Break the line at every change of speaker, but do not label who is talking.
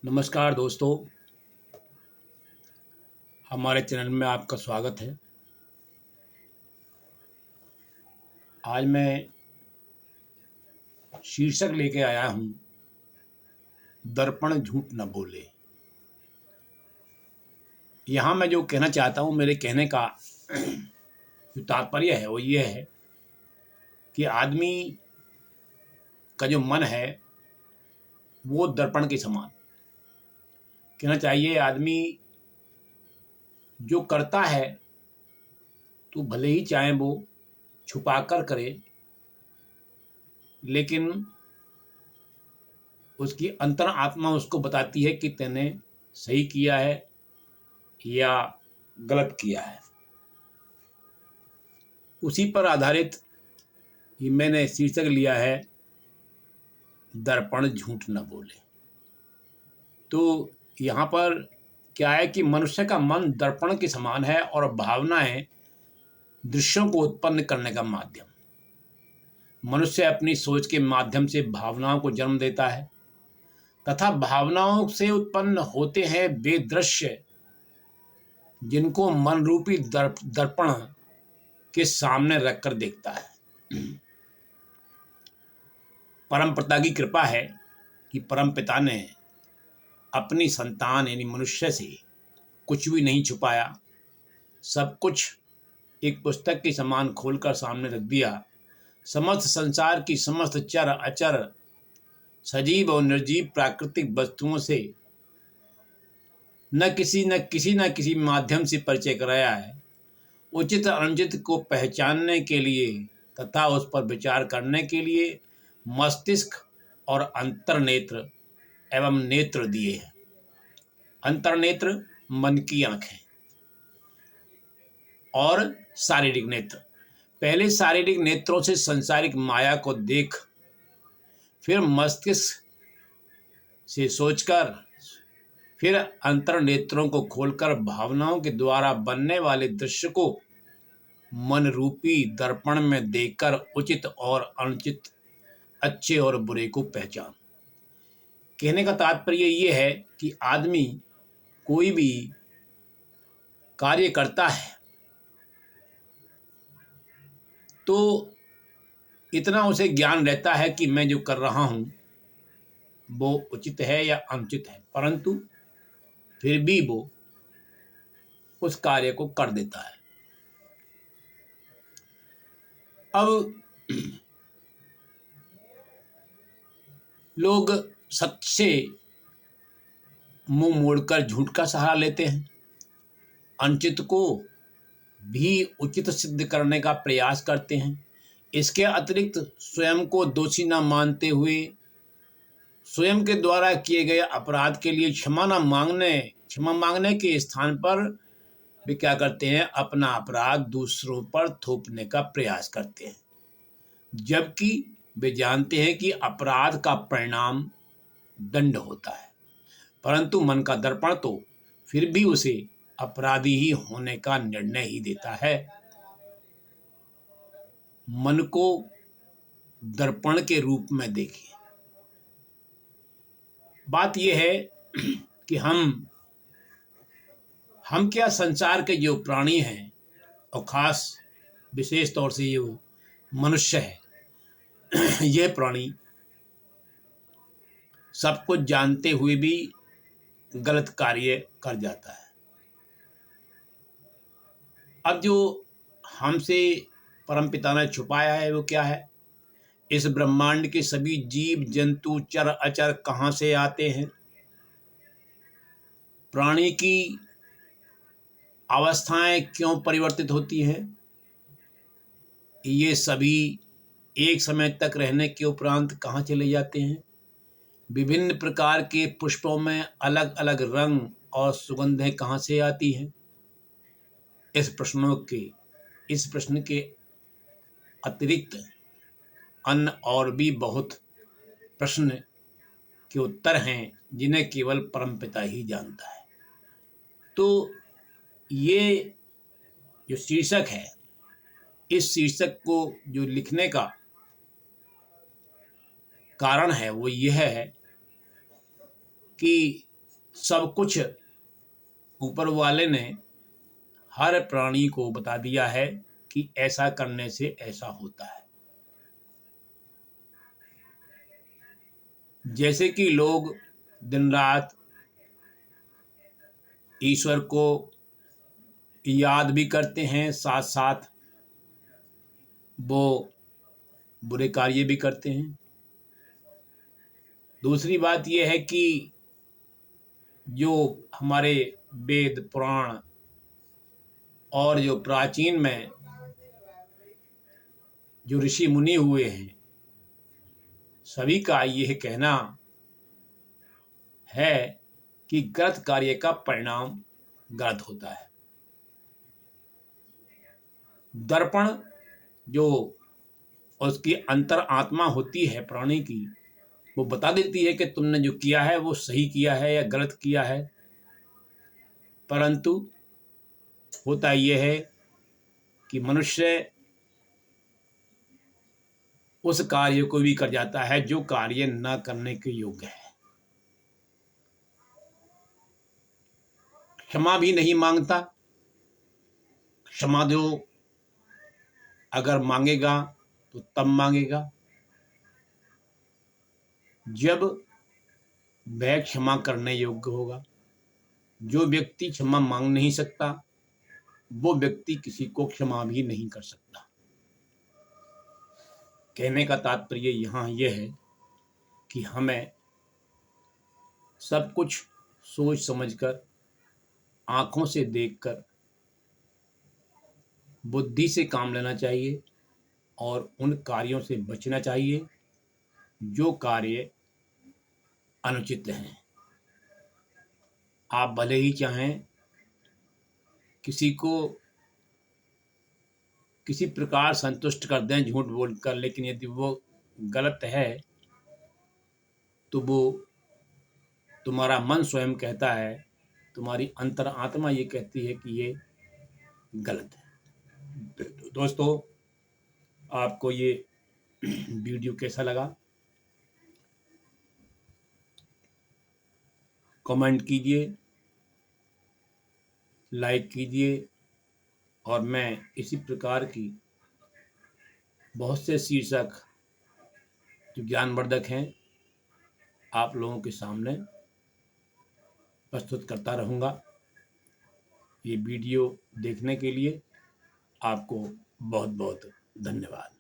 नमस्कार दोस्तों, हमारे चैनल में आपका स्वागत है। आज मैं शीर्षक लेके आया हूँ, दर्पण झूठ न बोले। यहाँ मैं जो कहना चाहता हूँ, मेरे कहने का जो तात्पर्य है वो ये है कि आदमी का जो मन है वो दर्पण के समान। कहना चाहिए आदमी जो करता है तो भले ही चाहे वो छुपा कर करे, लेकिन उसकी अंतर आत्मा उसको बताती है कि तूने सही किया है या गलत किया है। उसी पर आधारित ये मैंने शीर्षक लिया है, दर्पण झूठ न बोले। तो यहाँ पर क्या है कि मनुष्य का मन दर्पण के समान है और भावनाएं दृश्यों को उत्पन्न करने का माध्यम। मनुष्य अपनी सोच के माध्यम से भावनाओं को जन्म देता है तथा भावनाओं से उत्पन्न होते हैं वे दृश्य जिनको मन रूपी दर्पण के सामने रखकर देखता है। परम पिता की कृपा है कि परम पिता ने अपनी संतान यानी मनुष्य से कुछ भी नहीं छुपाया, सब कुछ एक पुस्तक के समान खोलकर सामने रख दिया। समस्त संसार की समस्त चर अचर सजीव और निर्जीव प्राकृतिक वस्तुओं से न किसी माध्यम से परिचय कराया है। उचित अनुचित को पहचानने के लिए तथा उस पर विचार करने के लिए मस्तिष्क और अंतर्नेत्र एवं नेत्र दिए हैं। अंतर्नेत्र मन की आंखें और शारीरिक नेत्र। पहले शारीरिक नेत्रों से संसारिक माया को देख, फिर मस्तिष्क से सोचकर, फिर अंतर नेत्रों को खोलकर भावनाओं के द्वारा बनने वाले दृश्य को मन रूपी दर्पण में देखकर उचित और अनुचित, अच्छे और बुरे को पहचान। कहने का तात्पर्य ये है कि आदमी कोई भी कार्य करता है तो इतना उसे ज्ञान रहता है कि मैं जो कर रहा हूँ वो उचित है या अनुचित है, परंतु फिर भी वो उस कार्य को कर देता है। अब लोग सत्य से मुंह मोड़कर झूठ का सहारा लेते हैं, अनुचित को भी उचित सिद्ध करने का प्रयास करते हैं। इसके अतिरिक्त स्वयं को दोषी न मानते हुए स्वयं के द्वारा किए गए अपराध के लिए क्षमा मांगने के स्थान पर वे क्या करते हैं, अपना अपराध दूसरों पर थोपने का प्रयास करते हैं, जबकि वे जानते हैं कि अपराध का परिणाम दंड होता है, परंतु मन का दर्पण तो फिर भी उसे अपराधी ही होने का निर्णय ही देता है। मन को दर्पण के रूप में देखिए। बात यह है कि हम क्या संसार के जो प्राणी हैं और खास विशेष तौर से ये मनुष्य है यह प्राणी सब कुछ जानते हुए भी गलत कार्य कर जाता है। अब जो हमसे परमपिता ने छुपाया है वो क्या है? इस ब्रह्मांड के सभी जीव जंतु चर अचर कहाँ से आते हैं, प्राणी की अवस्थाएं क्यों परिवर्तित होती हैं, ये सभी एक समय तक रहने के उपरांत कहाँ चले जाते हैं, विभिन्न प्रकार के पुष्पों में अलग अलग रंग और सुगंधें कहाँ से आती हैं। इस प्रश्न के अतिरिक्त अन्य और भी बहुत प्रश्न के उत्तर हैं जिन्हें केवल परमपिता ही जानता है। तो ये जो शीर्षक है, इस शीर्षक को जो लिखने का कारण है वो यह है कि सब कुछ ऊपर वाले ने हर प्राणी को बता दिया है कि ऐसा करने से ऐसा होता है। जैसे कि लोग दिन रात ईश्वर को याद भी करते हैं, साथ साथ वो बुरे कार्य भी करते हैं। दूसरी बात यह है कि जो हमारे वेद पुराण और जो प्राचीन में जो ऋषि मुनि हुए हैं, सभी का यह कहना है कि गलत कार्य का परिणाम गलत होता है। दर्पण जो उसकी अंतर आत्मा होती है प्राणी की, वो बता देती है कि तुमने जो किया है वो सही किया है या गलत किया है। परंतु होता यह है कि मनुष्य उस कार्य को भी कर जाता है जो कार्य न करने के योग्य है। क्षमा भी नहीं मांगता। क्षमा जो अगर मांगेगा तो तब मांगेगा जब वह क्षमा करने योग्य होगा। जो व्यक्ति क्षमा मांग नहीं सकता, वो व्यक्ति किसी को क्षमा भी नहीं कर सकता। कहने का तात्पर्य यहाँ यह है कि हमें सब कुछ सोच समझकर, आंखों से देखकर, बुद्धि से काम लेना चाहिए और उन कार्यों से बचना चाहिए जो कार्य अनुचित हैं। आप भले ही चाहें किसी को किसी प्रकार संतुष्ट कर दें झूठ बोलकर, लेकिन यदि वो गलत है तो वो तुम्हारा मन स्वयं कहता है, तुम्हारी अंतर आत्मा ये कहती है कि ये गलत है। तो दोस्तों, आपको ये वीडियो कैसा लगा कमेंट कीजिए, लाइक कीजिए और मैं इसी प्रकार की बहुत से शीर्षक जो ज्ञानवर्धक हैं आप लोगों के सामने प्रस्तुत करता रहूँगा। ये वीडियो देखने के लिए आपको बहुत बहुत धन्यवाद।